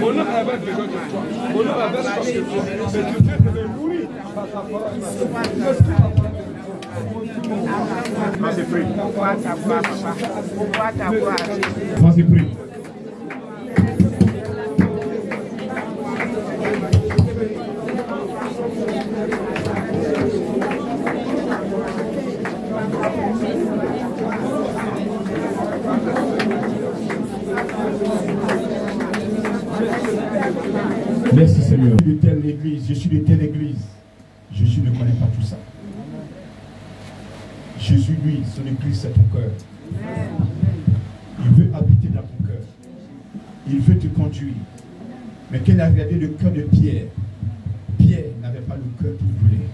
Mon nom avait besoin de toi. Mon nom avait besoin de toi. Mais tu viens de me nourrir par ta parole. Vas-y, prie. Vas-y, prie. Merci Seigneur. Je suis de telle église, je suis de telle église. Jésus ne connaît pas tout ça. Jésus, lui, son église, c'est ton cœur. Il veut habiter dans ton cœur. Il veut te conduire. Mais quand il a regardé le cœur de Pierre, Pierre n'avait pas le cœur qu'il voulait.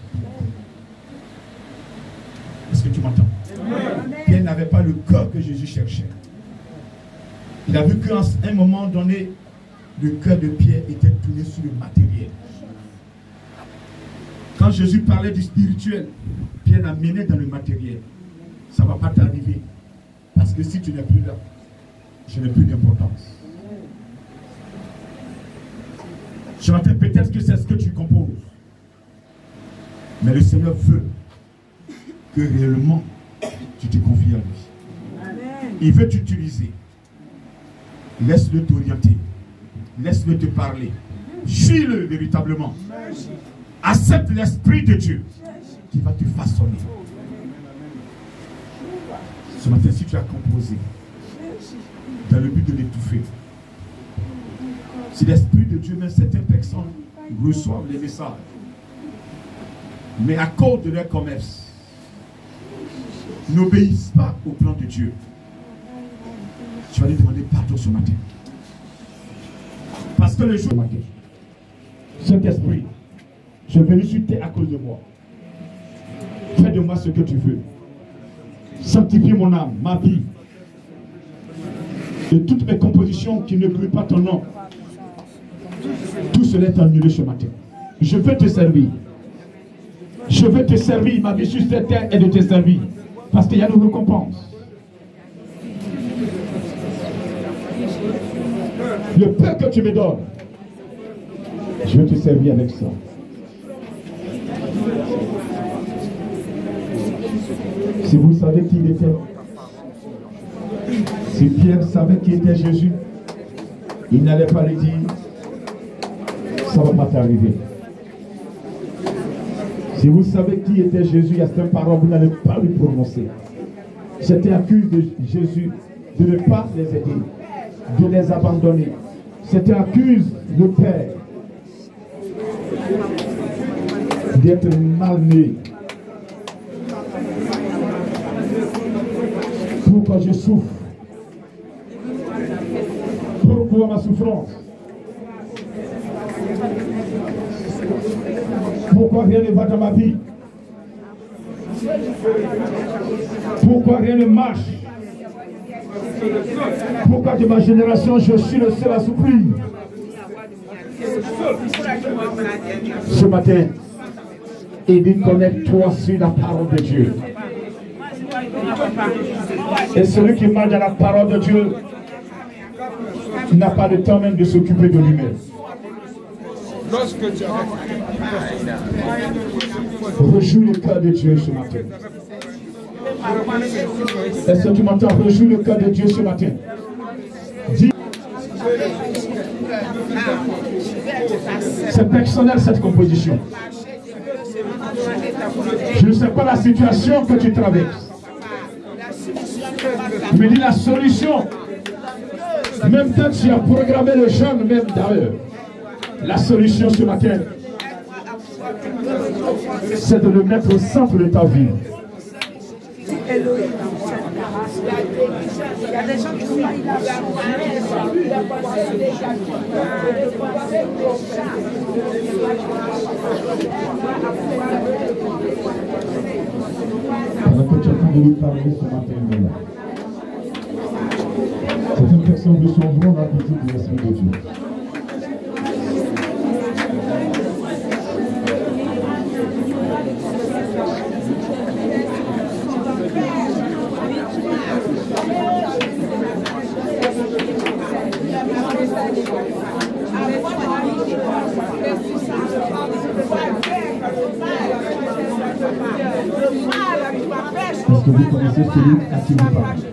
Est-ce que tu m'entends? Pierre n'avait pas le cœur que Jésus cherchait. Il a vu qu'à un moment donné, le cœur de Pierre était tourné sur le matériel. Quand Jésus parlait du spirituel, Pierre l'a mené dans le matériel. Ça ne va pas t'arriver. Parce que si tu n'es plus là, je n'ai plus d'importance. Ce matin, peut-être que c'est ce que tu composes. Mais le Seigneur veut que réellement tu te confies à lui. Il veut t'utiliser. Laisse-le t'orienter. Laisse-le te parler. Suis-le véritablement. Accepte l'Esprit de Dieu qui va te façonner. Ce matin, si tu as composé dans le but de l'étouffer, si l'Esprit de Dieu, même certaines personnes reçoivent les messages, mais à cause de leur commerce, n'obéissent pas au plan de Dieu, tu vas lui demander pardon ce matin. Parce que le jour matin, Saint-Esprit, je suis venu sur terre à cause de moi. Fais de moi ce que tu veux. Sanctifie mon âme, ma vie. De toutes mes compositions qui ne glorifient pas ton nom. Tout cela est annulé ce matin. Je veux te servir. Je veux te servir. Ma vie sur cette terre est de te servir. Parce qu'il y a une récompense. Le peu que tu me donnes, je veux te servir avec ça. Si vous savez qui il était, si Pierre savait qui était Jésus, il n'allait pas lui dire, ça ne va pas t'arriver. Si vous savez qui était Jésus, il y a certaines paroles, vous n'allez pas lui prononcer. C'était accusé de Jésus de ne pas les aider, de les abandonner. C'était accuse le Père d'être mal né. Pourquoi je souffre? Pourquoi ma souffrance? Pourquoi rien ne va dans ma vie? Pourquoi rien ne marche? Pourquoi de ma génération je suis le seul à souffrir? Ce matin, il dit connecte-toi sur la parole de Dieu. Et celui qui marche dans la parole de Dieu n'a pas le temps même de s'occuper de lui-même. Rejouis le cœur de Dieu ce matin. Est-ce que tu m'entends? Rejouis le cœur de Dieu ce matin. Dis. C'est personnel cette composition. Je ne sais pas la situation que tu traverses. Mais dis la solution. Même quand tu as programmé le jeûne, même d'ailleurs, la solution ce matin, c'est de le mettre au centre de ta vie. Il y a des gens qui sont Alors que tu es en train de lui parler ce matin, certaines personnes recevront la visite de l'Esprit de Dieu. vous connaissez celui à qui vous parlez?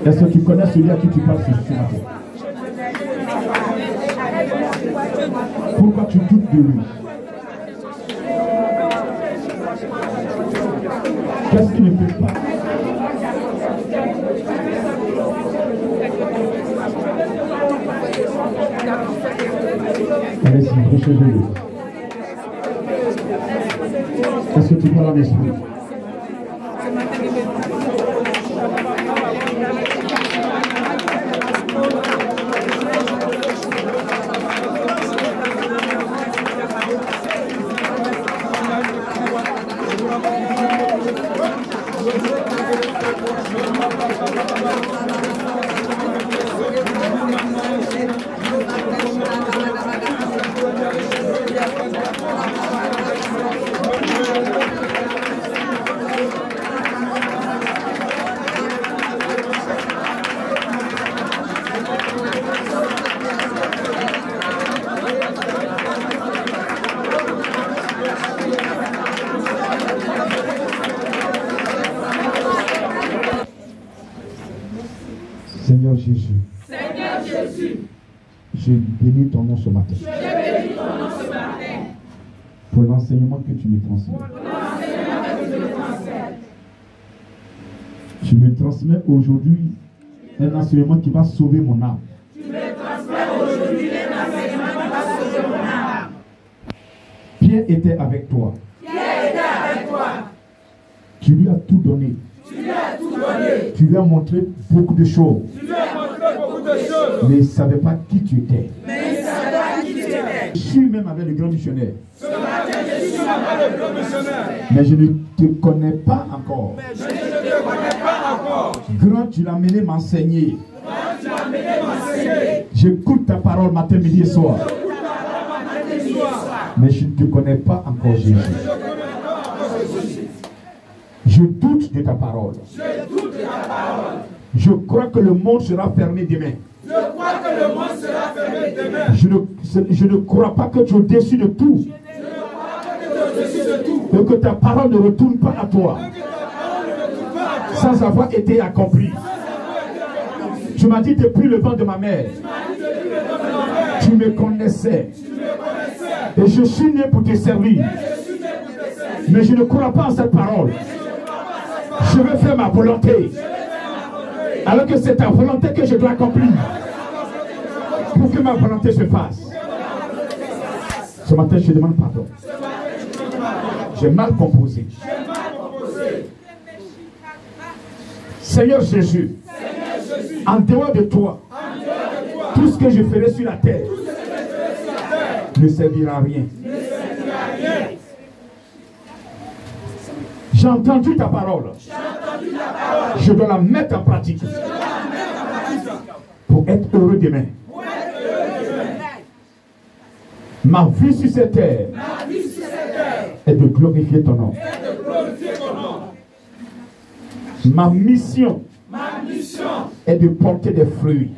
Est-ce que tu connais celui à qui tu parles ce matin? Pourquoi tu doutes de lui? Qu'est-ce qui ne peut pas? Allez-y, prêchez-le. Est-ce que tu parles en esprit? Seigneur Jésus, je bénis ton nom ce matin. Pour l'enseignement que tu me transmets. Tu me transmets aujourd'hui un enseignement qui va sauver mon âme. Pierre était avec toi. Tu lui as tout donné. Tu lui as montré beaucoup de choses. Mais il ne savait pas qui tu étais. Je suis même avec le grand missionnaire. Mais je ne te connais pas encore. Grand, tu l'as amené m'enseigner. J'écoute ta parole matin, midi et soir. Mais je ne te connais pas encore, Jésus. Je doute de ta parole. Je crois que le monde sera fermé demain. Je ne crois pas que tu es au-dessus de tout. Et que ta parole ne retourne pas à toi sans avoir été accomplie. Tu m'as dit depuis le ventre de ma mère, tu me connaissais. Et je suis né pour te servir. Mais je ne crois pas en cette parole. Je veux faire ma volonté. Alors que c'est ta volonté que je dois accomplir. Pour que ma volonté se fasse. Ce matin, je demande pardon. J'ai mal composé. Seigneur Jésus, en dehors de toi, tout ce que je ferai sur la terre ne servira à rien. J'ai entendu ta parole. Je dois la mettre en pratique pour être heureux demain. Ma vie sur cette terre est de glorifier ton nom. Ma mission est de porter des fruits.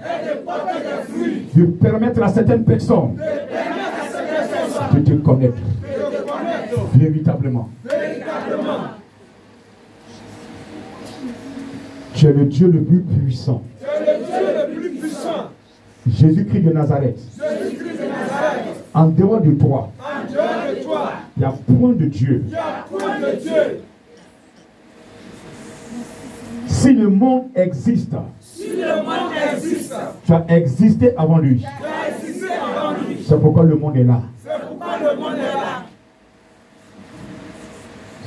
De permettre à certaines personnes de te connaître véritablement. Tu es le Dieu le plus puissant. Jésus-Christ de Nazareth. En dehors de toi, il n'y a point de Dieu. Si le monde existe, tu as existé avant lui. C'est pourquoi le monde est là.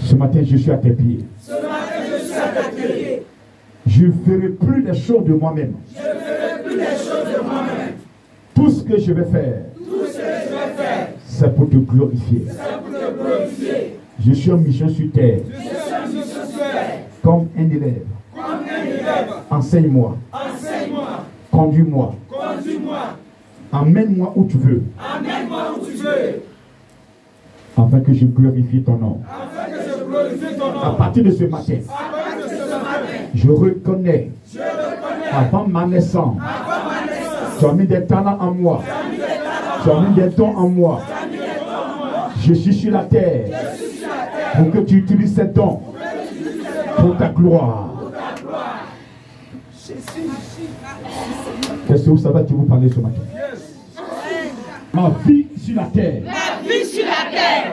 Ce matin, je suis à tes pieds. Je ne ferai plus les choses de moi-même. Tout ce que je vais faire, c'est pour te glorifier. Je suis en mission sur terre. Comme un élève. Enseigne-moi. Conduis-moi. Emmène-moi où tu veux. Afin que je glorifie ton nom. À partir de ce matin, je reconnais, avant ma naissance, tu as mis des talents en moi. Tu as mis des dons en moi. Je suis sur la terre pour que tu utilises ces dons pour ta gloire. Qu'est-ce que vous savez que vous parlez ce matin? Ma vie sur la terre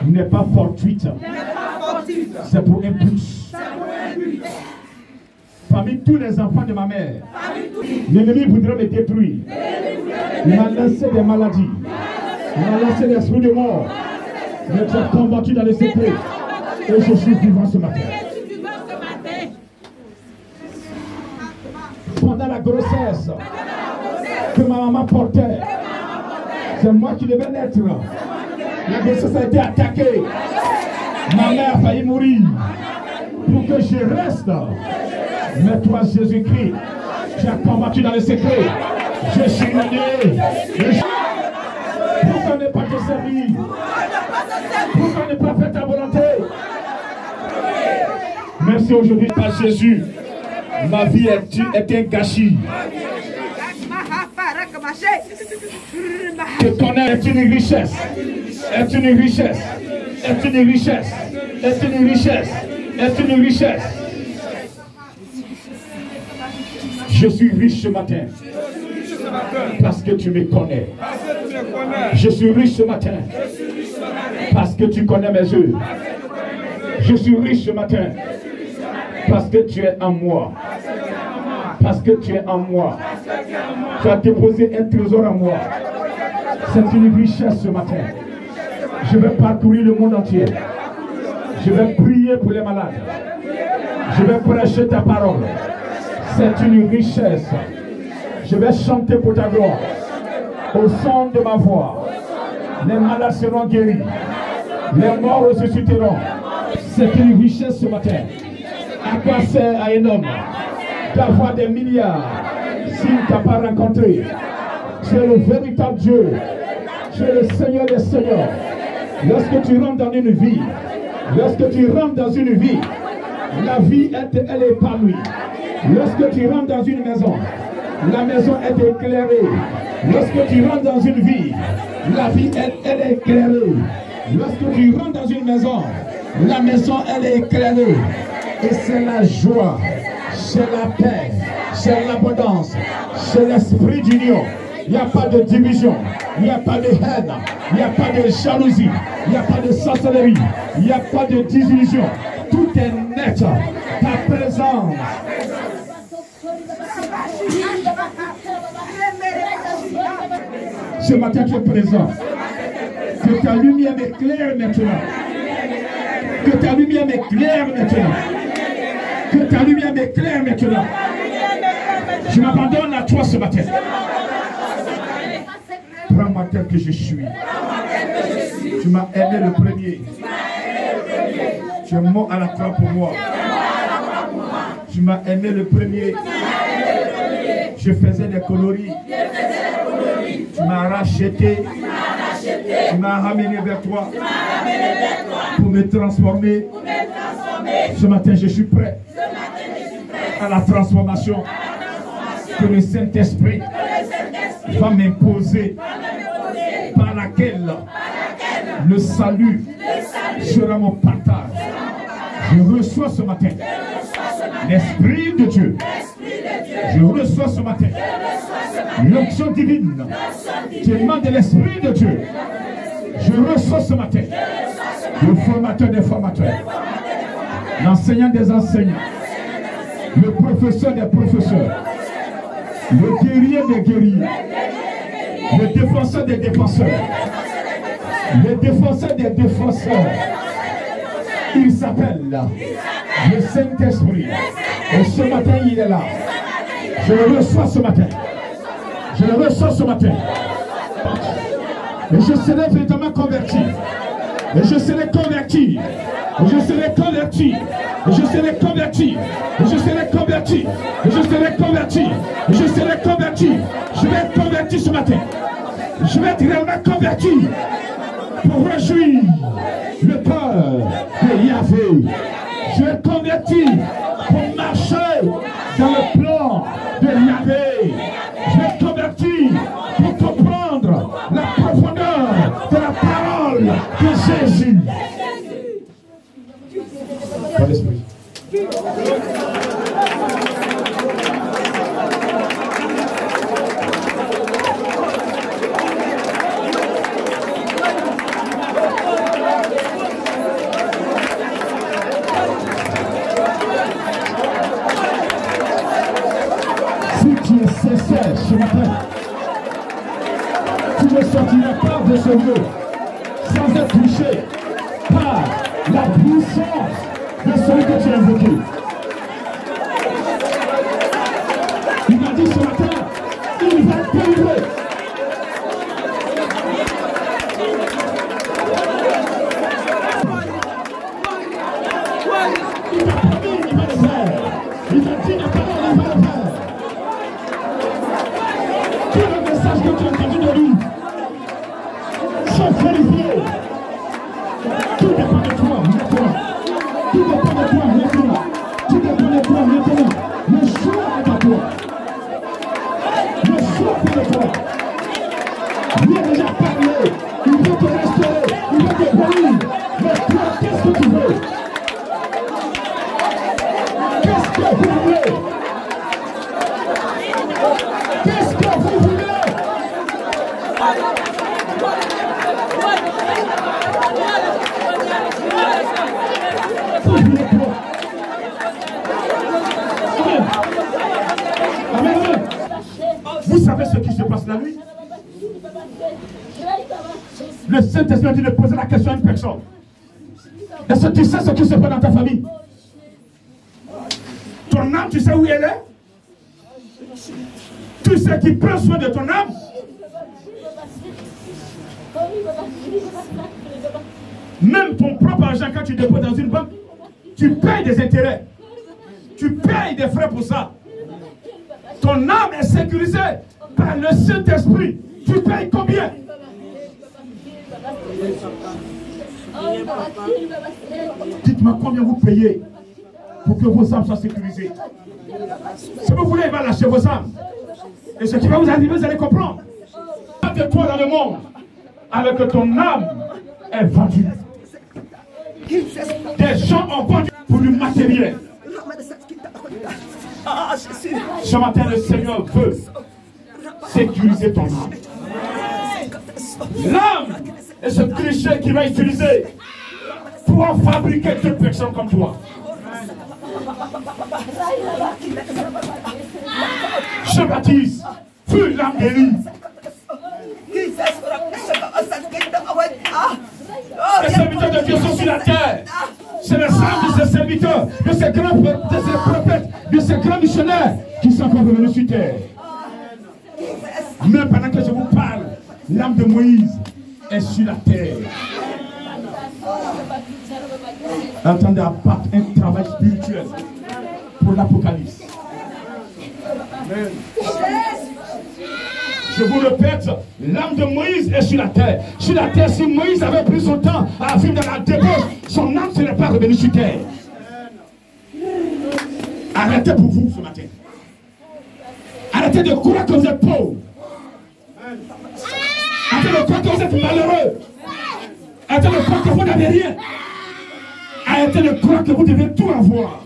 n'est pas fortuite. C'est pour un but. Parmi tous les enfants de ma mère, l'ennemi voudrait me détruire. Il m'a lancé des maladies. Il m'a lancé des esprits de mort. Mais tu as combattu dans les secrets. Et je suis vivant ce matin. Pendant la grossesse que ma maman portait, c'est moi qui devais naître. La grossesse a été attaquée. Ma mère a failli mourir. Pour que je reste. Mais toi, Jésus-Christ, tu as combattu dans les secrets. Je suis né. Pourquoi ne pas te servir? Pourquoi ne pas faire ta volonté? Merci aujourd'hui par Jésus. Ma vie est un gâchis. Te connaître est une richesse. Est une richesse. Est une richesse. Est une richesse. Est une richesse. Je suis riche ce matin. Parce que tu me connais. Je suis riche ce matin. Parce que tu connais mes œuvres. Je suis riche ce matin. Parce que tu es en moi. Parce que tu es en moi. Tu as déposé un trésor en moi. C'est une richesse ce matin. Je vais parcourir le monde entier. Je vais prier pour les malades. Je vais prêcher ta parole. C'est une richesse. Je vais chanter pour ta gloire. Au son de ma voix, les malades seront guéris. Les morts ressusciteront. C'est une richesse ce matin. À quoi sert à un homme d'avoir des milliards s'il ne t'a pas rencontré? Tu es le véritable Dieu. Tu es le Seigneur des Seigneurs. Lorsque tu rentres dans une vie, la vie elle est épanouie. Lorsque tu rentres dans une maison, la maison est éclairée. Lorsque tu rentres dans une vie, la vie elle est éclairée. Lorsque tu rentres dans une maison, la maison elle est éclairée. Et c'est la joie, c'est la paix, c'est l'abondance, c'est l'esprit d'union. Il n'y a pas de division, il n'y a pas de haine, il n'y a pas de jalousie, il n'y a pas de sorcellerie, il n'y a pas de désillusion. Tout est net. Ta présence. Ce matin tu es présent. Que ta lumière m'éclaire maintenant. Que ta lumière m'éclaire maintenant. Que ta lumière m'éclaire maintenant. Je m'abandonne à toi ce matin. Prends-moi tel que je suis. Tu m'as aimé le premier. Tu es mort à la croix pour moi. Tu m'as aimé le premier. Je faisais des coloris. Tu m'as racheté. Tu m'as ramené vers toi. Pour me transformer. Ce matin, je suis prêt à la transformation que le Saint-Esprit va m'imposer, par laquelle le salut sera mon partage. Je reçois ce matin l'Esprit de Dieu. Je reçois ce matin l'onction divine qui émane de l'Esprit de Dieu. Je reçois ce matin le formateur des formateurs, l'enseignant des enseignants, le professeur des professeurs, le guerrier des guerriers, le défenseur des défenseurs, le défenseur des défenseurs. Il s'appelle le Saint-Esprit. Et ce matin, il est là. Je le reçois ce matin. Je le reçois ce matin. Et je serai véritablement converti. Et je serai converti. Et je serai converti. Et je serai converti. Et je serai converti. Et je serai converti. Et je serai converti. Je vais être converti ce matin. Je vais être réellement converti pour réjouir le cœur de Yahvé. Je vais être converti pour marcher dans le plan de Yahvé. Je vais être converti pour comprendre la profondeur de la parole de Jésus. je sais, ce matin, tu ne sortiras pas de ce lieu sans être touché par la puissance de celui que tu as invoqué. Il m'a dit ce matin, il va te délivrer. Il t'a promis, il va le faire. Il t'a dit la parole, il va le faire. Tous les messages que tu as entendus de lui sont vérifiés. Tout dépend de toi maintenant. Tout dépend de toi maintenant. Tout dépend de toi maintenant. Le choix est à toi. Le choix est à toi. Lui a déjà parlé. Il veut te restaurer. Il veut te bénir. Mais toi, qu'est-ce que tu veux? Qu'est-ce que vous voulez? Qu'est-ce que vous voulez? Amen. Amen. Vous savez ce qui se passe la nuit? Le Saint-Esprit a dit de poser la question à une personne. Est-ce que tu sais ce qui se passe dans ta famille? Ton âme, tu sais où elle est? Tu sais qui prend soin de ton âme? Même ton propre argent, quand tu déposes dans une banque, tu payes des intérêts. Tu payes des frais pour ça. Ton âme est sécurisée par le Saint-Esprit. Tu payes combien? Dites-moi combien vous payez pour que vos âmes soient sécurisées. Si vous voulez, il va lâcher vos âmes. Et ce qui va vous arriver, vous allez comprendre. Pas de toi dans le monde, alors que ton âme est vendue. Des gens ont vendu pour du matériel. Ce matin, le Seigneur veut sécuriser ton âme. L'âme est ce cliché qu'il va utiliser pour en fabriquer deux personnes comme toi. Je baptise, fut l'âme d'Élie. Les serviteurs de Dieu sont sur la terre. C'est le sang de ces serviteurs, de ces grands prophètes, de ces grands missionnaires qui sont encore venus sur terre. Mais pendant que je vous parle, l'âme de Moïse est sur la terre. Entendez un travail spirituel pour l'Apocalypse. Je vous répète, l'âme de Moïse est sur la terre. Sur la terre, si Moïse avait pris son temps à vivre dans la débauche, son âme ne serait pas revenue sur terre. Arrêtez pour vous ce matin. Arrêtez de croire que vous êtes pauvre. Arrêtez de croire que vous êtes malheureux. Arrêtez de croire que vous n'avez rien. Arrêtez de croire que vous devez tout avoir.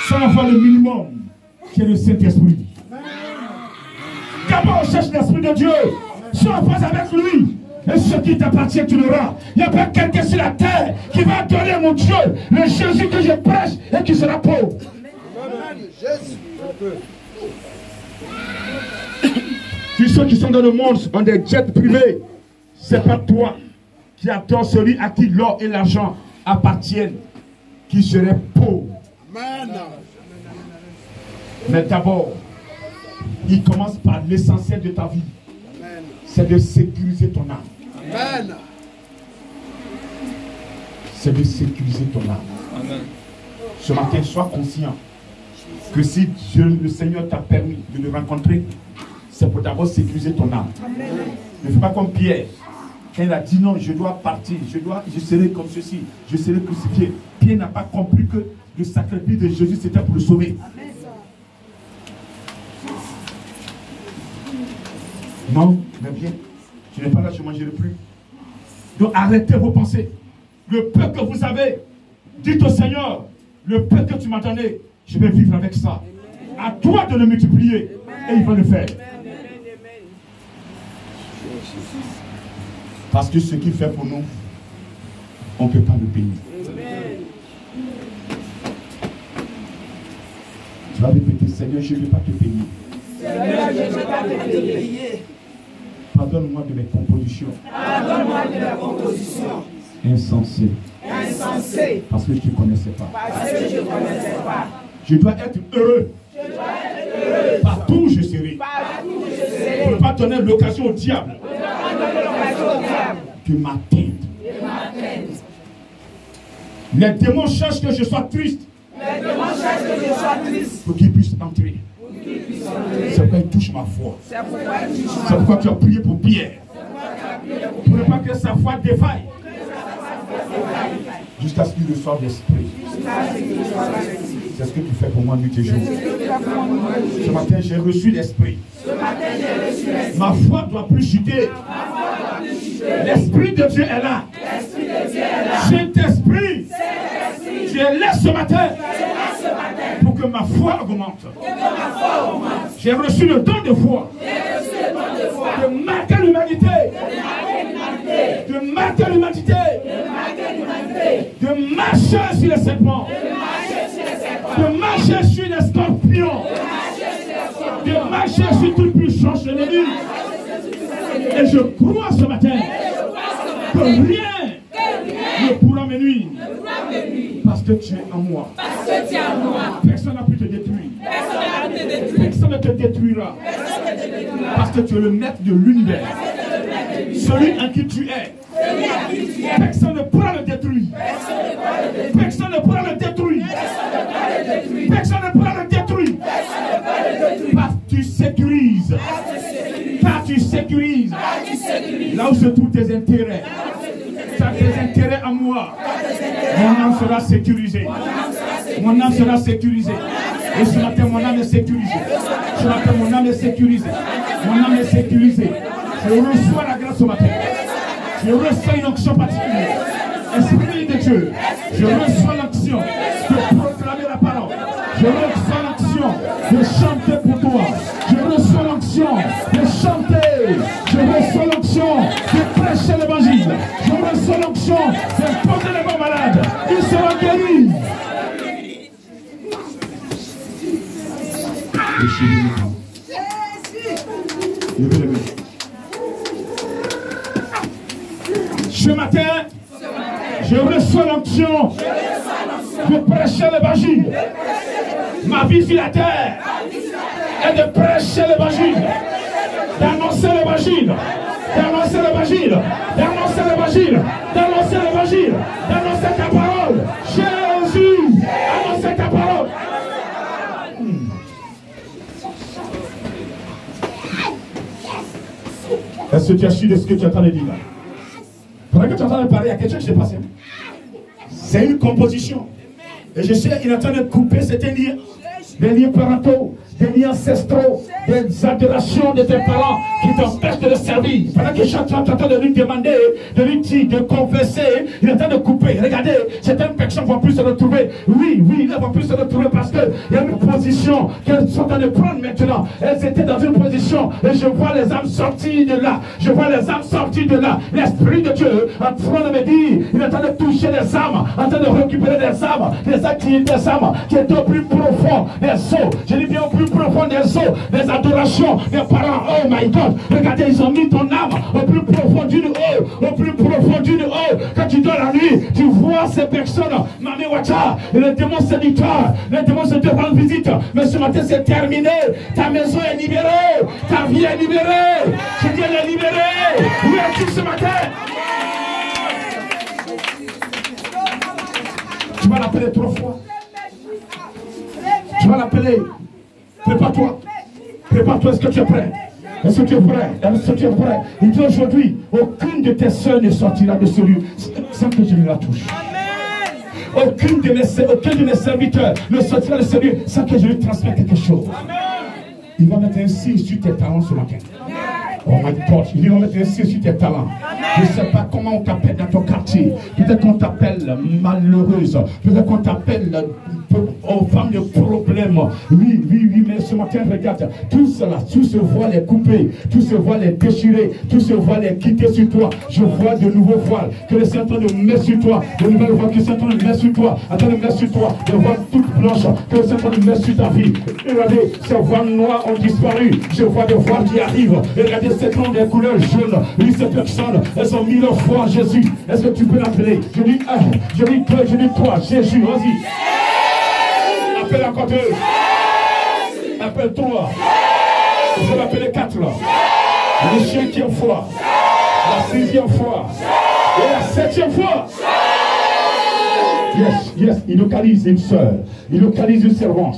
Sans avoir le minimum qui est le Saint-Esprit. D'abord, on cherche l'Esprit de Dieu. Sois en phase avec lui. Et ce qui t'appartient, tu l'auras. Il n'y a pas quelqu'un sur la terre qui va donner à mon Dieu le Jésus que je prêche et qui sera pauvre. Tous ceux qui sont dans le monde ont des jets privés. C'est pas toi qui adore celui à qui l'or et l'argent appartiennent, qui serait pauvre. Mais d'abord, il commence par l'essentiel de ta vie. C'est de sécuriser ton âme. C'est de sécuriser ton âme. Ce matin, sois conscient que si Dieu, le Seigneur t'a permis de le rencontrer, c'est pour d'abord sécuriser ton âme. Ne fais pas comme Pierre. Quand il a dit non, je dois partir, je serai comme ceci, je serai crucifié. Pierre n'a pas compris que le sacrifice de Jésus c'était pour le sauver. Non, mais bien, tu n'es pas là, je ne mangerai plus. Donc arrêtez vos pensées. Le peu que vous avez, dites au Seigneur, le peu que tu m'as donné, je vais vivre avec ça. À toi de le multiplier. Et il va le faire. Parce que ce qu'il fait pour nous, on ne peut pas le payer. Tu vas répéter, Seigneur, je ne vais pas te payer. Seigneur, je ne vais pas te payer. Pardonne-moi de mes compositions. Pardonne-moi de mes compositions. Insensées. Insensées. Parce que je ne te connaissais pas. Parce que je ne connaissais pas. Je dois être heureux. Je dois être heureux. Partout où je serai. Partout où je serai. Pour ne pas donner l'occasion au diable. Pour ne pas donner l'occasion au diable. De m'atteindre. Les démons cherchent que je sois triste. Les démons cherchent que je sois triste. Pour qu'ils puissent entrer. C'est pourquoi ils touchent ma foi. C'est pourquoi ils touchent ma foi. C'est pourquoi tu as prié pour Pierre. Pour ne pas que sa foi défaille. Jusqu'à ce qu'il reçoive l'esprit. C'est ce que tu fais pour moi nuit et jour. Ce matin, j'ai reçu l'esprit. Ma foi doit plus chuter. L'esprit de Dieu est là. Saint-Esprit, tu es là ce matin pour que ma foi augmente. J'ai reçu le don de foi de marquer l'humanité. De marquer l'humanité. De marcher sur les serpents. De marcher sur les scorpions. De marcher sur toute puissance ennemie. Et je crois ce matin que rien ne pourra me nuire. Parce que tu es en moi. Personne n'a pu te détruire. Personne ne te détruira. Parce que tu es le maître de l'univers. Celui en qui tu es. Personne ne pourra le détruire. Personne ne pourra le détruire. Personne ne pourra le détruire. Parce que tu sécurises. Car tu sécurises. Là où se trouvent tes intérêts. Tu as tes intérêts à moi. Mon âme sera sécurisée. Mon âme sera sécurisée. Et ce matin, mon âme est sécurisée. Ce matin, mon âme est sécurisée. Mon âme est sécurisée. Je reçois la grâce ce matin. Je reçois une onction particulière. Esprit de Dieu, je reçois l'action de proclamer la parole. Je reçois l'action de chanter pour toi. Je reçois l'action de chanter. Je reçois l'action de prêcher l'évangile. Je reçois l'action de porter les mains malades. Ils seront guéris. Levez les mains. Ce matin, je reçois l'onction de prêcher l'évangile. Ma vie sur la terre est de prêcher l'évangile, d'annoncer l'évangile, d'annoncer l'évangile, d'annoncer l'évangile, d'annoncer l'évangile, d'annoncer ta parole. Jésus, annoncer ta parole. Est-ce que tu as su de ce que tu entends de dire là? Pendant que tu entends parler, il y a quelque chose qui s'est passé. C'est une composition. Et je sais, il est en train de couper certains liens. Des liens parentaux, des liens ancestraux, des adorations de tes parents qui t'empêchent de le servir. Pendant que tu es en train de lui demander, de lui dire, de confesser, il est en train de couper. Regardez, certaines personnes ne vont plus se retrouver. Oui, elles ne vont plus se retrouver parce qu'il y a une position qu'elles sont en train de prendre maintenant. Elles étaient dans une position et je vois les âmes sortir de là. Je vois les âmes sortir de là. L'Esprit de Dieu en train de me dire, il est en train de toucher les âmes, en train de récupérer des âmes qui étaient au plus profond des eaux. Je dis bien au plus profond des eaux, des adorations, des parents. Oh my God, regardez, ils ont mis ton âme au plus profond d'une eau, au plus profond d'une eau. Quand tu dors la nuit, tu vois ces personnes, Mami Wacha, le démon séducteur, le démon se te rend visite. Mais ce matin, c'est terminé. Ta maison est libérée, ta vie est libérée. Je dis, elle est libérée. Où es-tu ce matin? Tu vas l'appeler 3 fois. Tu vas l'appeler. Prépare-toi. Prépare-toi. Est-ce que tu es prêt? Est-ce que tu es prêt? Est-ce que tu es prêt? Il dit aujourd'hui, aucune de tes soeurs ne sortira de ce lieu sans que je ne la touche. Aucun de mes serviteurs ne sortira de ce lieu sans que je lui transmette quelque chose. Il va mettre un signe sur tes talents ce matin. Oh my God, il va mettre un signe sur tes talents. Je ne sais pas comment on t'appelle dans ton quartier. Peut-être qu'on t'appelle malheureuse. Peut-être qu'on t'appelle aux femmes de problèmes. Oui, mais ce matin, regarde, tout cela, tout ce voile est coupé, tout ce voile est déchiré, tout ce voile est quitté sur toi. Je vois de nouveaux voiles que le Seigneur est en train de mettre sur toi, de nouvelles voiles que le Seigneur est en train de mettre sur toi, en train de mettre sur toi, des voiles toutes blanches que le Seigneur est en train de mettre sur ta vie. Et regardez, ces voiles noires ont disparu. Je vois des voiles qui arrivent. Et regardez, ces gens des couleurs jaunes. Oui, ces personnes, elles ont mis leur foi en Jésus. Est-ce que tu peux l'appeler? Je dis un, je dis deux, je dis trois. Jésus, vas-y. Appelle encore deux. Appelle trois. Il faut l'appeler quatre. La cinquième fois. La sixième fois. Et la septième fois. Yes, il localise une soeur, il localise une servante.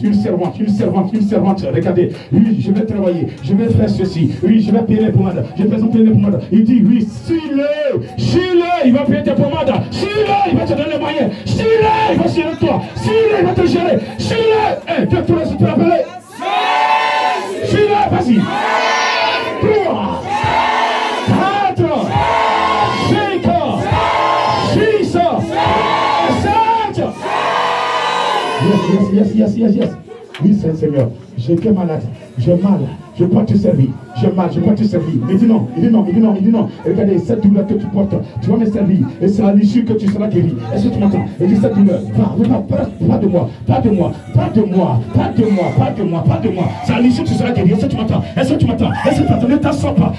Regardez, oui, je vais travailler, je vais faire ceci, oui, je vais payer les pommades, je vais payer les pommades. Il dit, oui, suis-le, il va payer tes pommades, suis-le, il va te donner les moyens, suis-le, il va suivre toi, suis-le, il va te gérer, suis-le. 1, 2, 3, si tu l'appelles, suis-le, vas-y. 3, 4, 5, 6, Yes. Oui, Seigneur, j'étais malade, j'ai mal, je peux te servir, j'ai mal, je peux te servir. Il dit non. Regardez, cette douleur que tu portes, tu vas me servir, et c'est à l'issue que tu seras guéri. Est-ce que tu m'entends? Il dit cette douleur, pas de moi. C'est à l'issue que tu seras guéri. Est-ce que tu m'entends? Ne t'assois pas.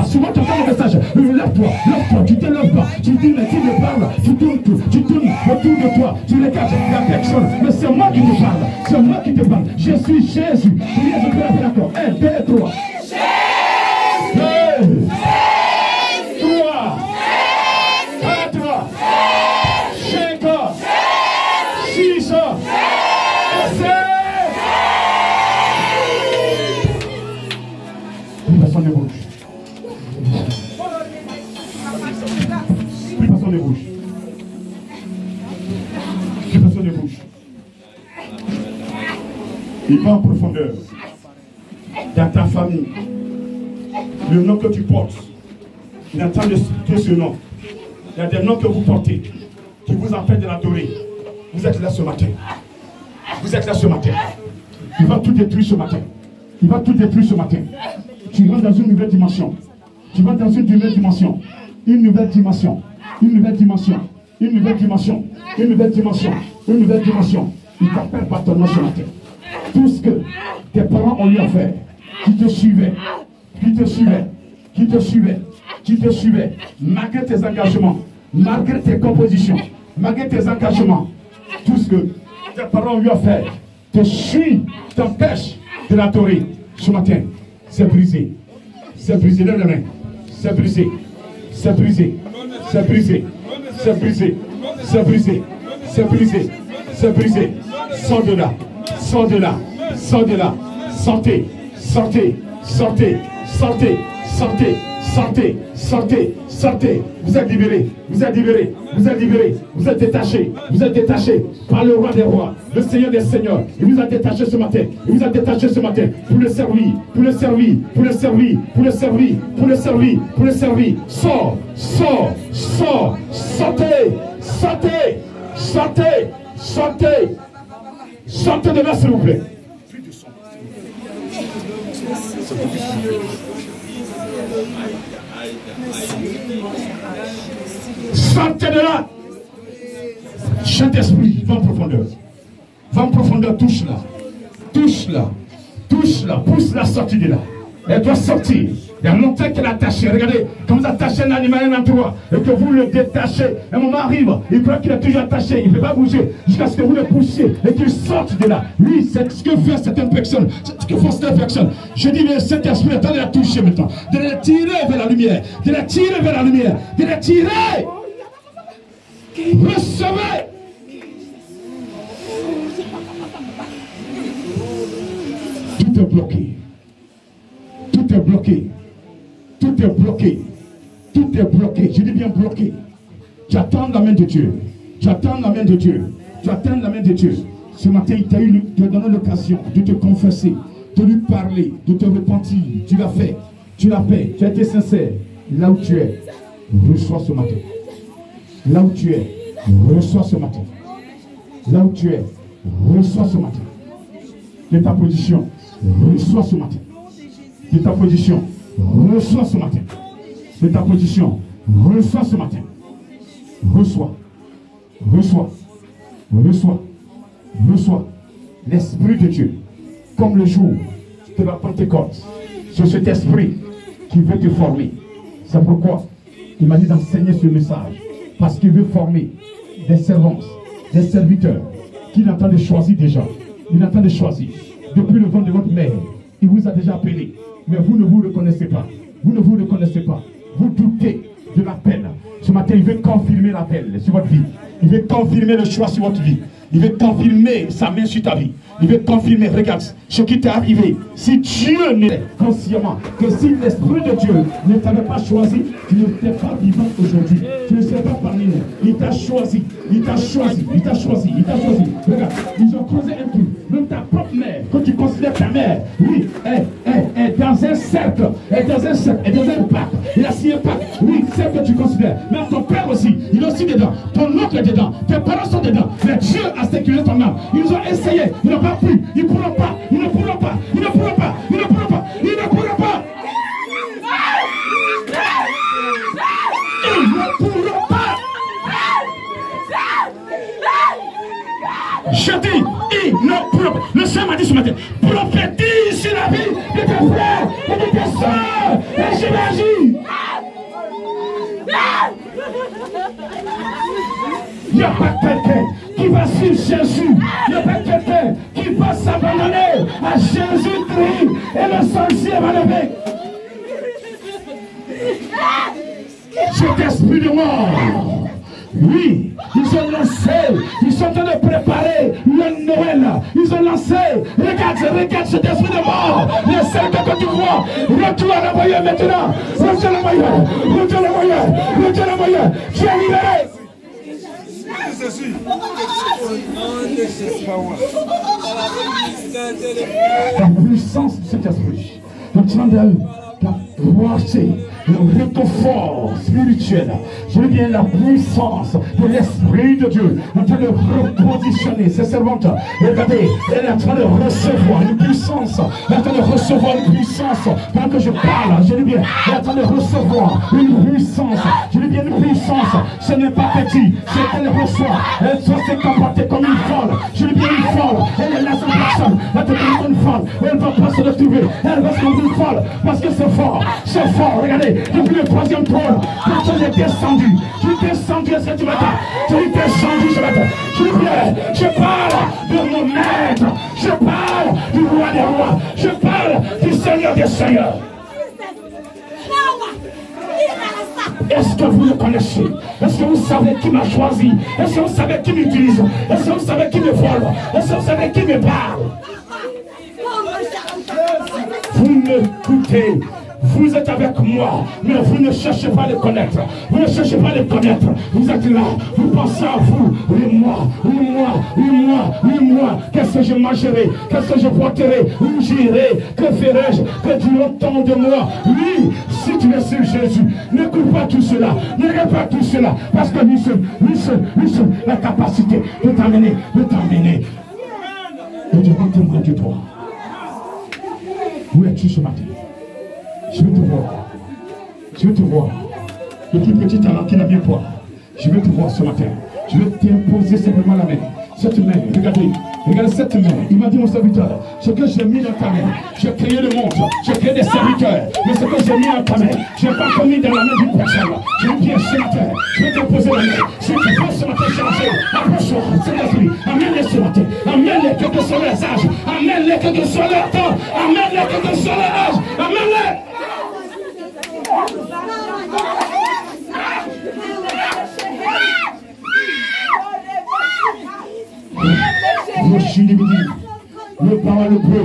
Souvent tu entends le message, lève-toi, tu te lèves pas, tu dis mais qui me parle, tu tournes autour de toi, tu regardes, il n'y a personne, mais c'est moi qui te parle, c'est moi qui te parle. Je suis Jésus. Je peux l'appeler encore. 1, 2, 3. 2, 3, 4, 5, 6, 7. Plus personne ne bouge. Plus personne ne bouge. Il va en profondeur. Dans ta famille, le nom que tu portes, il entend de ce nom. Il y a des noms que vous portez qui vous empêchent de l'adorer. Vous êtes là ce matin. Il va tout détruire ce matin. Tu rentres dans une nouvelle dimension. Une nouvelle dimension. Il t'appelle par ton nom ce matin. Tout ce que tes parents ont eu à faire, qui te suivaient, malgré tes engagements, malgré tes compositions, malgré tes engagements, tout ce que tes parents ont eu à faire, te suit, t'empêche de l'adorer. Ce matin, c'est brisé. Lève la main. C'est brisé. Sors de là. Sortez. Vous êtes libérés. Vous êtes détachés par le roi des rois, le Seigneur des seigneurs. Il vous a détaché ce matin. Pour le servir. Sortez de là, s'il vous plaît. Sortez de là. Saint-Esprit, va en profondeur, touche là, pousse la sortie de là. Elle doit sortir. Il y a longtemps qu'elle est attachée. Regardez, quand vous attachez un animal à un endroit et que vous le détachez, un moment arrive, il croit qu'il est toujours attaché, il ne peut pas bouger jusqu'à ce que vous le poussiez et qu'il sorte de là. Oui, c'est ce que fait certaines personnes, c'est ce que font certaines personnes. Je dis, mais cet esprit est en train de la toucher maintenant, de la tirer vers la lumière, de la tirer. Recevez. Tout est bloqué. Je dis bien bloqué. Tu attends la main de Dieu. Ce matin, il t'a donné l'occasion de te confesser, de lui parler, de te repentir. Tu l'as fait. Tu as été sincère. Là où tu es, reçois ce matin. Là où tu es, reçois ce matin. De ta position, reçois ce matin. De ta position, reçois ce matin. De ta position, reçois ce matin. Reçois, reçois, reçois, reçois l'Esprit de Dieu. Comme le jour de la Pentecôte. C'est cet esprit qui veut te former. C'est pourquoi il m'a dit d'enseigner ce message. Parce qu'il veut former des servantes, des serviteurs qu'il est en train de choisir déjà. Il est en train de choisir. Depuis le ventre de votre mère, il vous a déjà appelé. Mais vous ne vous reconnaissez pas. Vous ne vous reconnaissez pas. Vous doutez de l'appel. Ce matin, il veut confirmer l'appel sur votre vie. Il veut confirmer le choix sur votre vie. Il veut confirmer sa main sur ta vie. Il veut confirmer, regarde, ce qui t'est arrivé. Si Dieu n'est consciemment que si l'Esprit de Dieu ne t'avait pas choisi, tu ne serais pas vivant aujourd'hui. Tu ne serais pas parmi nous. Il t'a choisi, il t'a choisi, il t'a choisi, il t'a choisi. Regarde, ils ont creusé un trou. Même ta propre mère, que tu considères ta mère, oui, est dans un cercle, est dans un cercle, est dans un pacte. Il a signé un pacte. Oui, c'est ce que tu considères. Même ton père aussi, il est aussi dedans. Ton oncle est dedans. Tes parents sont dedans. Mais Dieu a sécurisé ton âme. Ils ont essayé. Ils n'ont pas pu. Ils ne pourront pas. Ils ne pourront pas. Ils ne pourront pas. Ils ne pourront pas. Ils ne pourront pas. Ils ne pourront pas. Je dis, ils ne pourront pas. Le Seigneur m'a dit ce matin, prophétise sur la vie de tes frères et de tes soeurs. Et j'imagine. Il n'y a pas quelqu'un qui va suivre Jésus. Il n'y a pas quelqu'un qui va s'abandonner à Jésus-Christ et le sorcier va lever. Cet esprit de mort. Oui, ils ont lancé, ils sont en train de préparer le Noël. Ils ont lancé, regarde cet esprit de mort. Le cercle que tu vois, retourne à l'envoyer maintenant. Retourne à l'envoyer. Tu es libéré. La puissance de cet esprit, en train de brasser le réconfort spirituel. Je veux bien la puissance de l'Esprit de Dieu en train de repositionner ses servantes. Regardez, elle est en train de recevoir une puissance. Elle est en train de recevoir une puissance. Pendant que je parle, je veux bien, elle est en train de recevoir une puissance. Je veux bien une puissance. Ce n'est pas petit, c'est qu'elle reçoit. Elle doit se comporter comme une folle. Je veux bien une folle. Elle est là sans personne. Elle est comme une folle. Elle ne va pas se retrouver. Elle va se comme une folle. Parce que c'est fort. C'est fort. Regardez. Depuis le troisième trône, quand tu es descendu, est-ce que tu m'attends? Tu es descendu ce matin. Je parle de mon maître, je parle du roi des rois, je parle du Seigneur des seigneurs. Est-ce que vous le connaissez? Est-ce que vous savez qui m'a choisi? Est-ce que vous savez qui m'utilise? Est-ce que vous savez qui me vole? Est-ce que vous savez qui me parle? Vous m'écoutez. Vous êtes avec moi, mais vous ne cherchez pas à le connaître. Vous ne cherchez pas à le connaître. Vous êtes là, vous pensez à vous. Oui, moi. Qu'est-ce que je mangerai? Qu'est-ce que je porterai? Où j'irai? Que ferai-je? Que diront-on de moi? Oui, si tu es sur Jésus, n'écoute pas tout cela. Ne regarde pas tout cela. Parce que lui seul, la capacité de t'amener. Et de rendre témoin de toi. Où es-tu ce matin? Je veux te voir. Le plus petit talent qui n'a bien pas. Je veux te voir ce matin. Je veux t'imposer simplement la main. Cette main, regardez cette main. Il m'a dit mon serviteur, ce que j'ai mis dans ta main, j'ai créé le monde, j'ai créé des serviteurs. Mais ce que j'ai mis dans ta main, je n'ai pas commis dans la main d'une personne. Je viens ce matin, je vais t'imposer la main. Si tu veux ce matin changer, approche-toi, c'est l'esprit. Amène-les ce matin. Amène-les quel que soit leur âge. Amène-les quel que soit leur temps. Amène-les quel que soit leur âge. Amène-les. Le parole le bleu,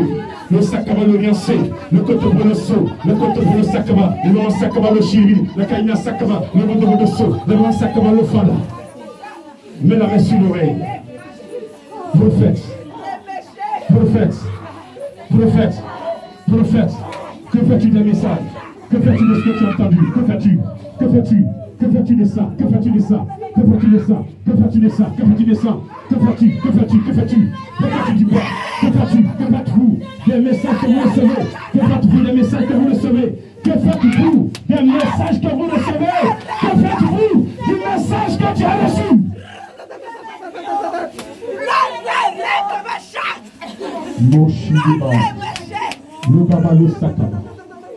le sakaba le riancé, le côté pour le saut, le côté pour le sakaba, le long sakaba le chiri, le kaina sakaba, le monde de saut, le long sakaba le fada. Mets la main sur l'oreille. Prophète, que fais-tu des messages? Que fais-tu de ce que tu as entendu? Que fais-tu? Que fais-tu de ça? Que fais-tu de ça? Que fais-tu de ça? Que fais-tu de ça? Que fais-tu de ça? Que fais-tu? Que fais-tu? Que fais-tu? Que fais-tu du quoi? Que fais-tu? Que faites-vous des messages que vous recevez? Que faites-vous des messages que vous recevez? Que faites-vous des messages que vous recevez? Que faites-vous du message que tu as reçu? Mon chiliba, le baba le sakaba,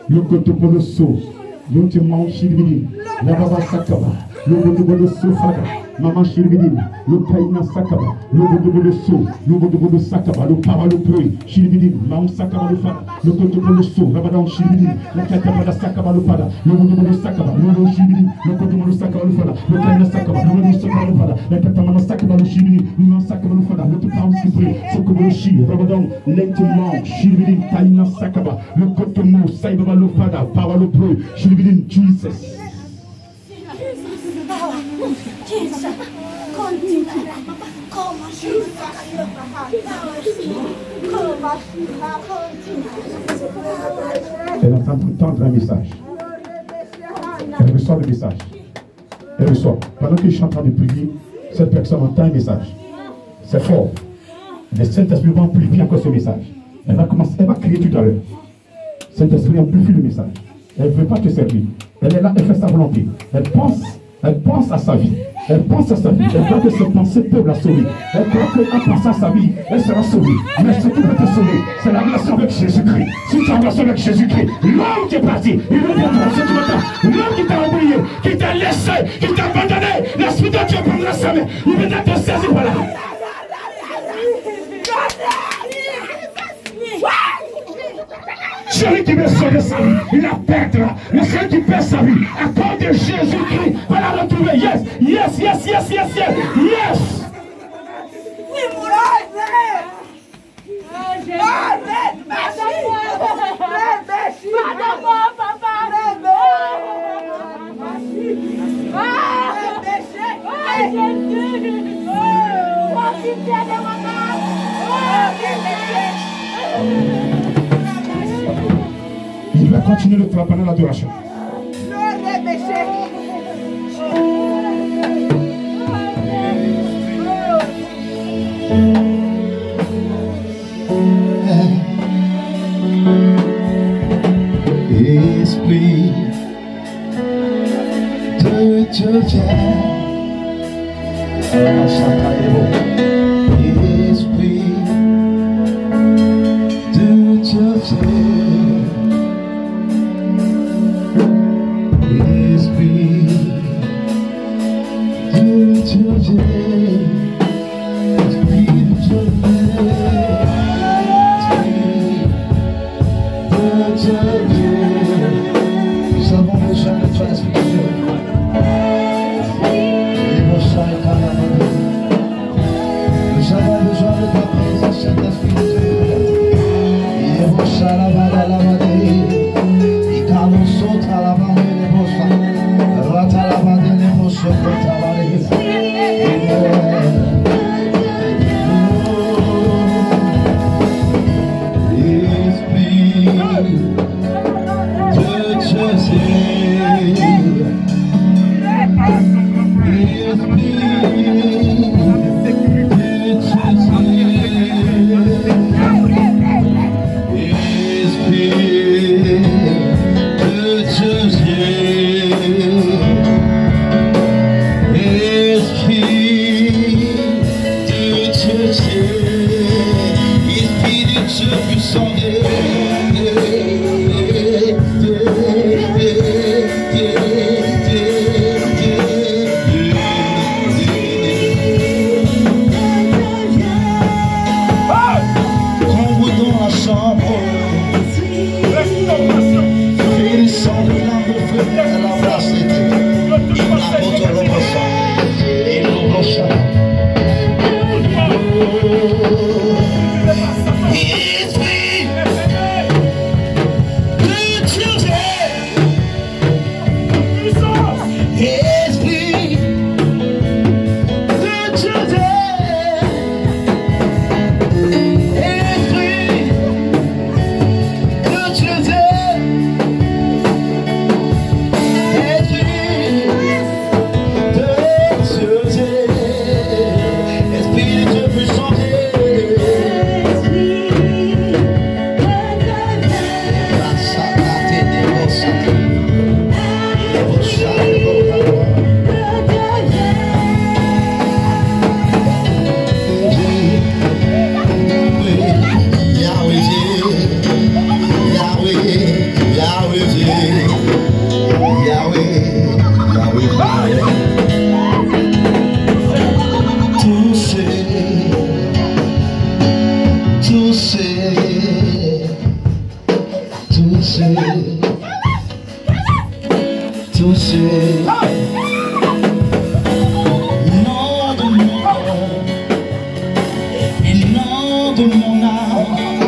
le kotopo le so, le témoin chilibini, la baba sakaba, le kotopo le so fada, maman chilibini, le kaina sakaba, le kotopo le so, le kotopo le sakaba, le para le preuil, chilibini, maman sakaba le fada, le kotopo le so, la baba chilibini, la kataba la sakaba le fada, le kotopo le sakaba, le chilibini, le kotopo le sakaba le fada, le kaina sakaba, le sakaba le fada, la kataba la sakaba le chilibini, le sakaba le fada, le tupan skipri, sokobo le chi, rabadon, lentement, chilibini, kaina sakaba, le kotomo, saibaba le fada, para le preuil, chilibini, Jesus. Elle est en train d'entendre un message. Elle reçoit le message. Elle reçoit. Pendant que je suis en train de prier, cette personne entend un message. C'est fort. Le Saint-Esprit va amplifier encore ce message. Elle va commencer, elle va crier tout à l'heure. Saint-Esprit amplifie le message. Elle ne veut pas te servir. Elle est là, elle fait sa volonté. Elle pense à sa vie. Elle pense à sa vie. Elle croit que ses pensées peuvent la sauver. Elle croit qu'en pensant à sa vie, elle sera sauvée. Mais ce qui peut te sauver, c'est la relation avec Jésus-Christ. Si tu as une relation avec Jésus-Christ, l'homme qui est parti, il revient ce matin. L'homme qui t'a oublié, qui t'a laissé, qui t'a abandonné, l'Esprit de Dieu prendra sa main. Il viendra te saisir. Voilà. Celui qui veut sauver sa vie, il la perdra. Mais celui qui perd sa vie, à cause de Jésus-Christ, va la retrouver. Yes, yes, yes, yes, yes, yes, yes. Il va continuer le travail pendant l'adoration. Esprit de Dieu viens. Esprit de Dieu viens. Esprit de Dieu viens. Esprit de Dieu viens. Nous avons besoin de toi, Esprit de Dieu. Nous avons besoin de ta présence, Saint-Esprit de Dieu. Plus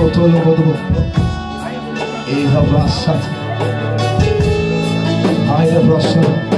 soto yobodo. Eva brasata. Aya brasata.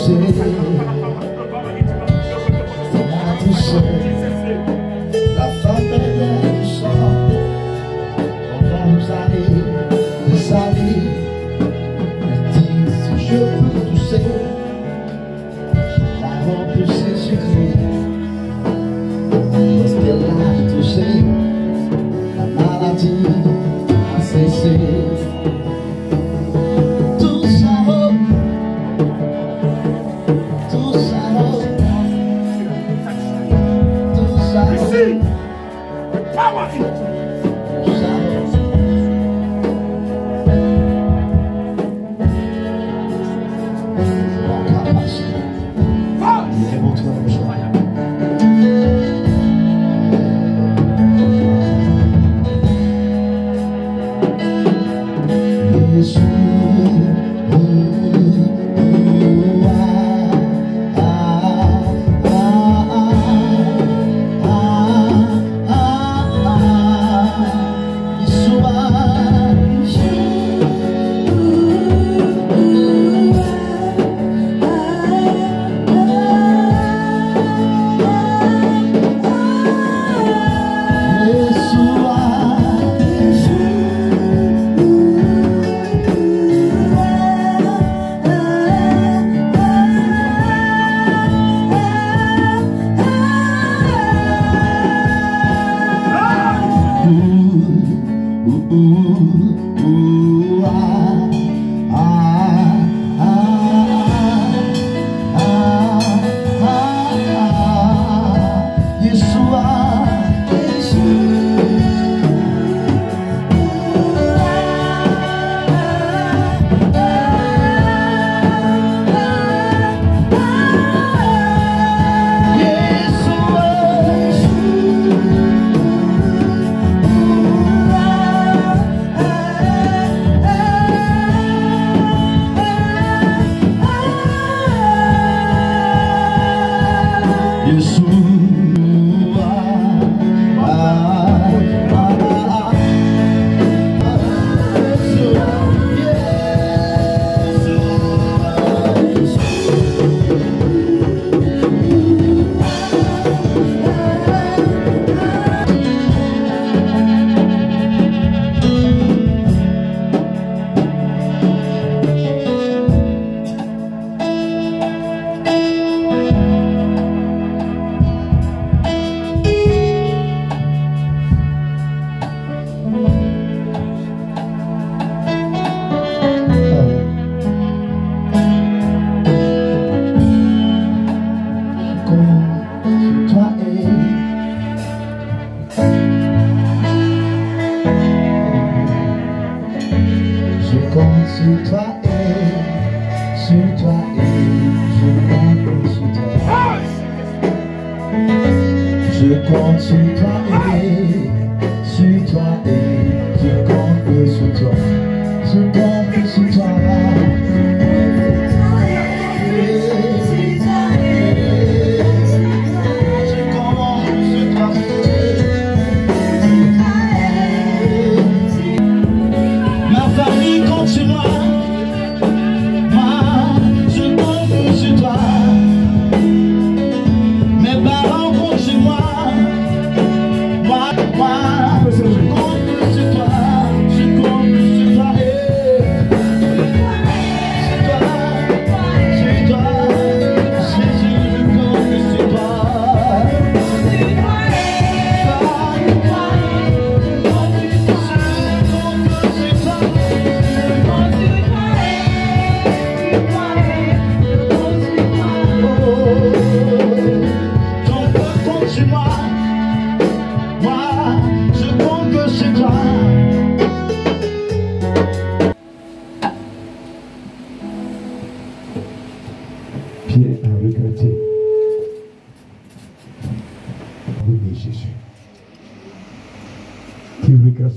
touché, m'a touché. La faveur du sang, pendant nous années de sa vie, elle dit si je peux toucher, la robe de Jésus-Christ, parce qu'elle a touché, la maladie a cessé. Power!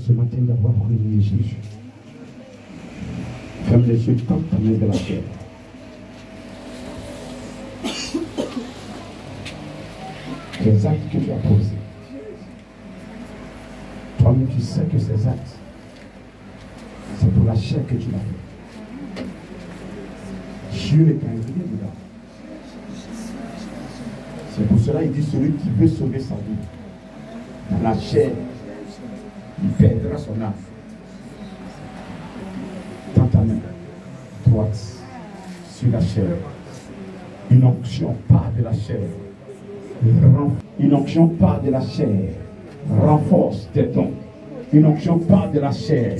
Ce matin d'avoir renié Jésus. Ferme les yeux, tente ta main de la terre. Les actes que tu as posés. Toi-même tu sais que ces actes, c'est pour la chair que tu l'as fait. Dieu n'est pas rien dedans. C'est pour cela qu'il dit celui qui veut sauver sa vie, dans la chair, il perdra son âme. Dans ta main droite, sur la chair, une onction part de la chair. Une onction part de la chair. Renforce tes dons. Une onction part de la chair.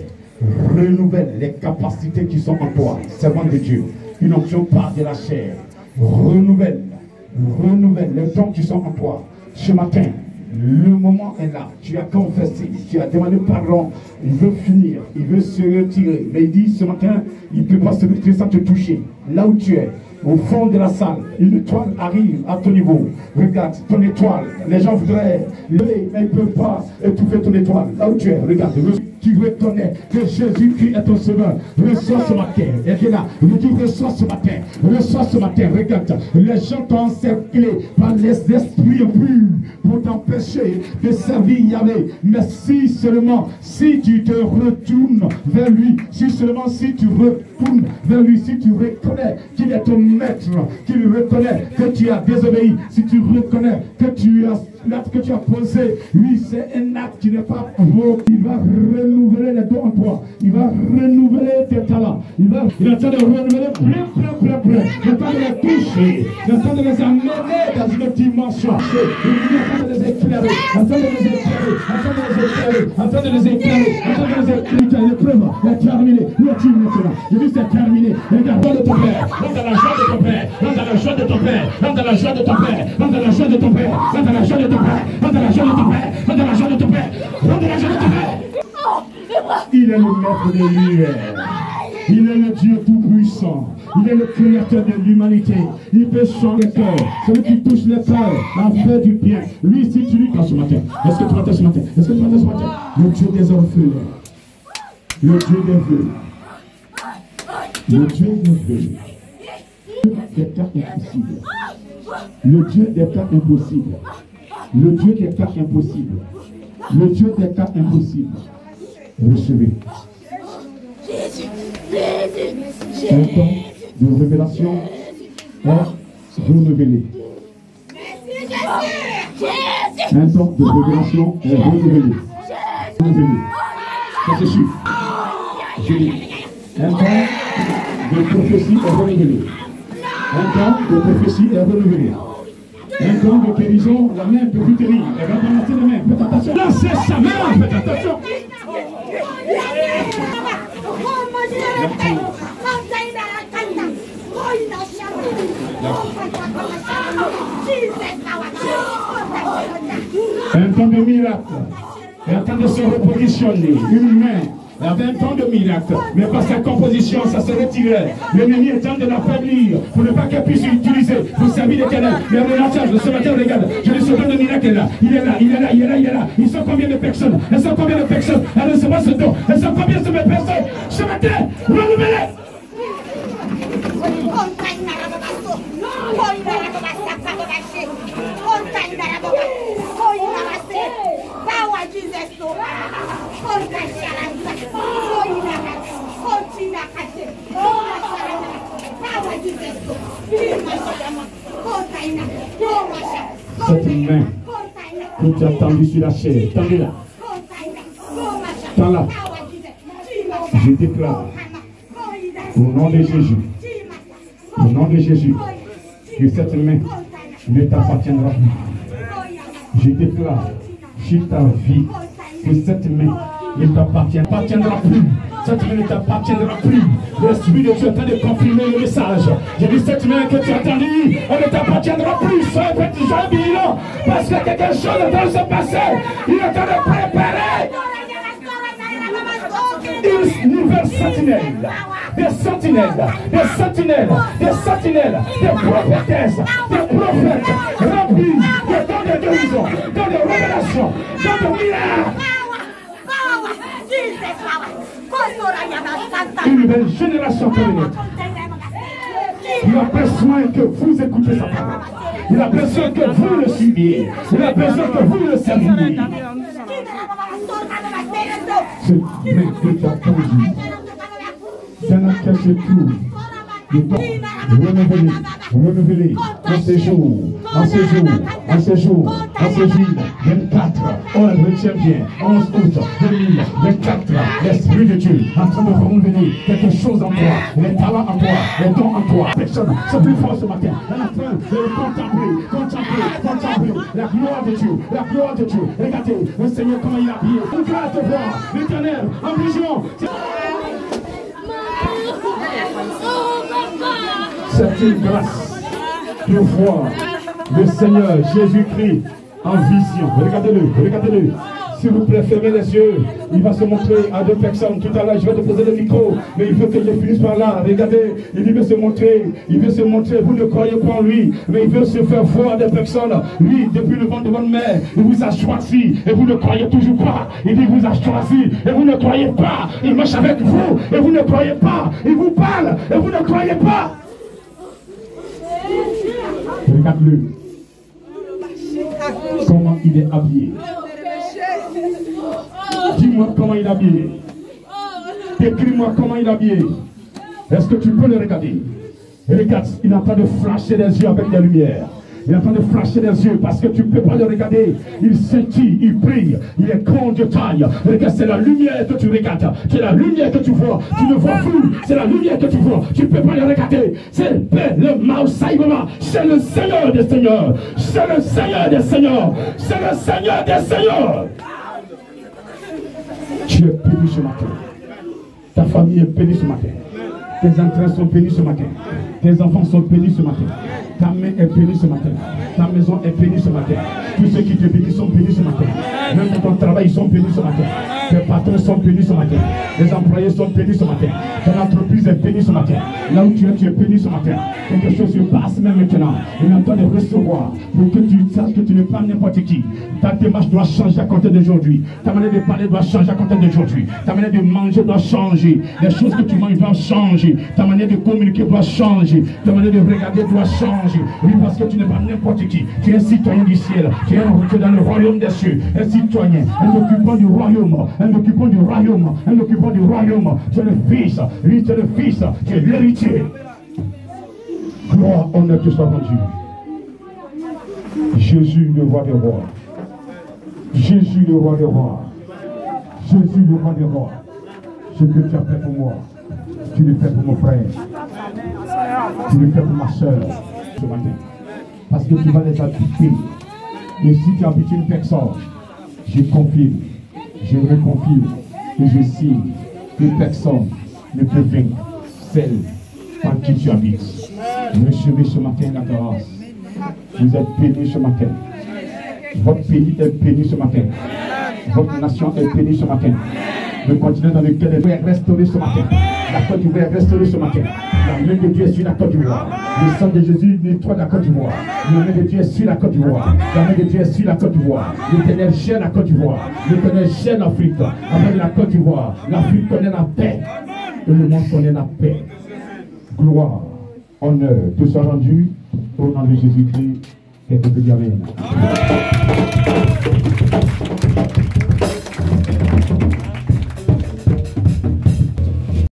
Renouvelle les capacités qui sont en toi, servant de Dieu. Une onction part de la chair. Renouvelle les dons qui sont en toi. Ce matin, le moment est là. Tu as confessé, tu as demandé pardon. Il veut finir, il veut se retirer. Mais il dit ce matin, il ne peut pas se retirer sans te toucher. Là où tu es, au fond de la salle, une étoile arrive à ton niveau. Regarde ton étoile. Les gens voudraient lever, mais ils ne peuvent pas étouffer ton étoile. Là où tu es, regarde. Tu reconnais que Jésus-Christ est ton sauveur. Reçois ce matin. Et bien là, il dit reçois ce matin. Reçois ce matin. Regarde, les gens t'ont encerclé par les esprits impurs pour t'empêcher de servir Yahvé. Mais si seulement, si tu te retournes vers lui, si seulement si tu retournes vers lui, si tu reconnais qu'il est ton maître, qu'il reconnaît que tu as désobéi, si tu reconnais que l'acte que tu as posé, lui c'est un acte qui n'est pas beau, il va renouveler les dons en toi, il va renouveler tes talents, il est en train de renouveler plein, il est en train de les toucher, il est en train de les amener dans une dimension, il est en train de les éclairer, en train de les éclairer, en train de les éclairer, en train de les éclairer, en train de les éclairer, l'épreuve est terminée, le team maintenant, je dis c'est terminé, regarde de ton père, rentre dans la joie de ton père, rentre dans la joie de ton père, rentre dans la joie de ton père, rentre dans la joie de ton père, rentre dans la joie de ton père, rentre dans la joie de ton père, rentre dans la joie de ton père, rentre dans la joie de ton père. Il est le maître des lumières. Il est le Dieu tout-puissant. Il est le créateur de l'humanité. Il peut changer les cœurs. Celui qui touche les cœurs a fait du bien. Lui, si tu lui ce matin, est-ce que tu m'entends ce matin? Est-ce que tu m'entends ce matin? Le Dieu des orphelins. Le Dieu des vœux. Le Dieu des vœux. Des cas impossibles. Le Dieu des cas impossibles. Le Dieu des cas impossibles. Le Dieu des cas impossibles. Recevez. Un temps de révélation est renouvelé. Un temps de révélation est renouvelé. Ça c'est sûr. Je dis, un temps de prophétie est renouvelé. Un temps de prophétie est renouvelé. Un temps de guérison, la main peut plus tenir. Elle va balancer la main. Faites attention. Lancez sa main. Faites attention. Un temps de miracle. Un temps de se repositionner. Une main. Il y avait un temps de miracle, mais par sa composition, ça se retirait. L'ennemi est en train de l'affaiblir pour ne pas qu'elle puisse l'utiliser pour servir l'Éternel. Mais ce matin, regarde, je dis ce don de miracle est là. Il est là, il est là, il est là, il est là. Ils sont combien de personnes? Elles sont combien de personnes à recevoir ce don? Elles sont combien de personnes? Ce matin, renouvelez! Cette main que tu as tendue sur la chair, tendez-la. Tends-la. Je déclare au nom de Jésus, au nom de Jésus, que cette main ne t'appartiendra plus. Je déclare sur ta vie que cette main ne t'appartiendra plus. Cette main ne t'appartiendra plus. L'Esprit de Dieu est en train de confirmer le message. J'ai dit cette main que tu as tendue, elle ne t'appartiendra plus. Sois petit bilan, parce que quelque chose est en train de se passer. Il est en train de préparer une nouvelle sentinelle. Des sentinelles, des sentinelles, des sentinelles, des prophétesses, des prophètes remplis de dons de guérison, dons de révélation, dons de miracles. Une nouvelle génération féminine. Il a besoin que vous écoutez sa parole. Il a besoin que vous le suiviez. Il a besoin que vous le serviez. Ce mec que tu as conduit dans laquelle je trouve le temps renouvelé, en ces jours, en ces jours, en ces jours, en ces jours, 24, on retient bien, 11 août 2024, l'Esprit de Dieu en train de renouveler quelque chose en toi, les talents en toi, les dons en toi. Personne, c'est plus fort ce matin, on est en train de contempler la gloire de Dieu, la gloire de Dieu. Regardez le Seigneur comment il a habillé. On grâce de voir l'Éternel en vision. C'est une grâce de voir le Seigneur Jésus-Christ en vision. Regardez-le, regardez-le. S'il vous plaît, fermez les yeux. Il va se montrer à deux personnes. Tout à l'heure, je vais te poser le micro. Mais il veut que je finisse par là. Regardez, il veut se montrer. Il veut se montrer. Vous ne croyez pas en lui. Mais il veut se faire voir à des personnes. Lui, depuis le ventre de votre mère, il vous a choisi. Et vous ne croyez toujours pas. Il dit qu'il vous a choisi. Et vous ne croyez pas. Il marche avec vous. Et vous ne croyez pas. Il vous parle. Et vous ne croyez pas. Regarde-le. Comment il est habillé. Dis-moi comment il est habillé. Décris-moi comment il est habillé. Est-ce que tu peux le regarder? Regarde, il est en train de flasher les yeux avec la lumière. Il est en train de flasher les yeux parce que tu ne peux pas le regarder. Il scintille, il brille, il est grand de taille. Regarde, c'est la lumière que tu regardes. C'est la lumière que tu vois. Tu ne vois plus. C'est la lumière que tu vois. Tu ne peux pas le regarder. C'est le Maosaïbama. C'est le Seigneur des Seigneurs. C'est le Seigneur des Seigneurs. C'est le Seigneur des Seigneurs. Tu es béni ce matin. Ta famille est bénie ce matin. Tes entrailles sont bénies ce matin. Tes enfants sont bénis ce matin. Ta main est bénie ce matin. Ta maison est bénie ce matin. Tous ceux qui te bénissent sont bénis ce matin. Même ton travail, ils sont bénis ce matin. Tes patrons sont bénis ce matin. Les employés sont bénis ce matin. Ton entreprise est bénie ce matin. Là où tu es béni ce matin. Quelque chose se passe même maintenant. Il est en train de recevoir pour que tu saches que tu n'es pas n'importe qui. Ta démarche doit changer à compter d'aujourd'hui. Ta manière de parler doit changer à compter d'aujourd'hui. Ta manière de manger doit changer. Les choses que tu manges doivent changer. Ta manière de communiquer doit changer. Ta manière de regarder doit changer. Oui, parce que tu n'es pas n'importe qui. Tu es un citoyen du ciel. Tu es dans le royaume des cieux. Un citoyen, un occupant du royaume. Un occupant du royaume. Un occupant du royaume. Tu es le fils. Oui, tu es le fils. Tu es l'héritier. Gloire, honneur te soit rendu. Jésus, le roi des rois. Jésus, le roi des rois. Jésus, le roi des rois. Ce que tu as fait pour moi, tu le fais pour mon frère. Tu le fais pour ma soeur ce matin. Parce que tu vas les habiter. Et si tu habites une personne, je confirme, je reconfirme et je signe que personne ne peut vaincre celle par qui tu habites. Recevez ce matin la grâce. Vous êtes bénis ce matin. Votre pays est béni ce matin. Votre nation est bénie ce matin. Le continent dans lequel elle est restauré ce matin. La Côte d'Ivoire est restaurée ce matin. La main de Dieu est sur la Côte d'Ivoire. Le sang de Jésus nettoie la Côte d'Ivoire. La main de Dieu est sur la Côte d'Ivoire. La main de Dieu est sur la Côte d'Ivoire. L'Éternel gère la Côte d'Ivoire. L'Éternel gère l'Afrique. Avec la Côte d'Ivoire, l'Afrique connaît la paix. Et le monde connaît la paix. Gloire, honneur, tout soit rendu au nom de Jésus-Christ. Et que Dieu amène.